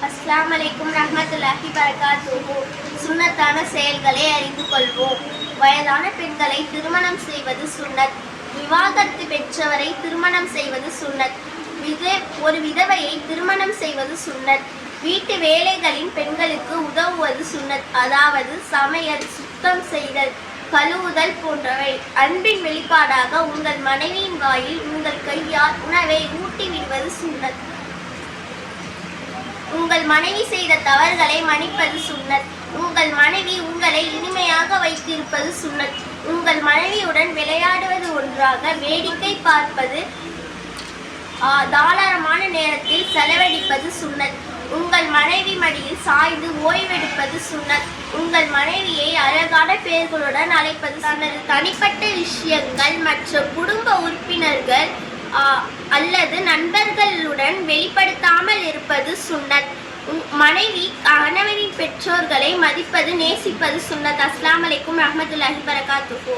அஸ்ஸலாமு அலைக்கும் ரஹ்மத்துல்லாஹி பரகாத்துஹு. சுன்னத்தான செயல்களை அறிந்து கொள்வோம். வயதான பெண்களை திருமணம் செய்வது சுன்னத். விவாகரத்து பெற்றவரை திருமணம் செய்வது சுன்னத். ஒரு விதவையை திருமணம் செய்வது சுன்னத். வீட்டு வேலைகளின் பெண்களுக்கு உதவுவது சுன்னத். அதாவது சமையல், சுத்தம் செய்தல், கழுவுதல் போன்றவை. அன்பின் வெளிப்பாடாக உங்கள் மனைவியின் வாயில் உங்கள் கையால் உணவை ஊட்டி விடுவது சுன்னத். உங்கள் மனைவி செய்த தவறுகளை மன்னிப்பது சுன்னத். உங்கள் மனைவி உங்களை இனிமையாக வைத்திருப்பது சுன்னத். உங்கள் மனைவியுடன் விளையாடுவது ஒன்றாக, வேடிக்கை பார்ப்பது, தாராளமான நேரத்தில் செலவழிப்பது சுன்னத். உங்கள் மனைவி மடியில் சாய்ந்து ஓய்வெடுப்பது சுன்னத். உங்கள் மனைவியை அழகான பெயர்களுடன் அழைப்பது சுன்னத். தனிப்பட்ட விஷயங்கள் மற்றும் குடும்ப உறுப்பினர்கள் அல்லது நண்பர்களுடன் வெளிப்படுத்தாமல் இருப்பது சுன்னத். மனைவி கணவனின் பெற்றோர்களை மதிப்பது, நேசிப்பது சுன்னத். அஸ்ஸலாமு அலைக்கும் ரஹ்மத்துல்லாஹி பரகாத்துஹு.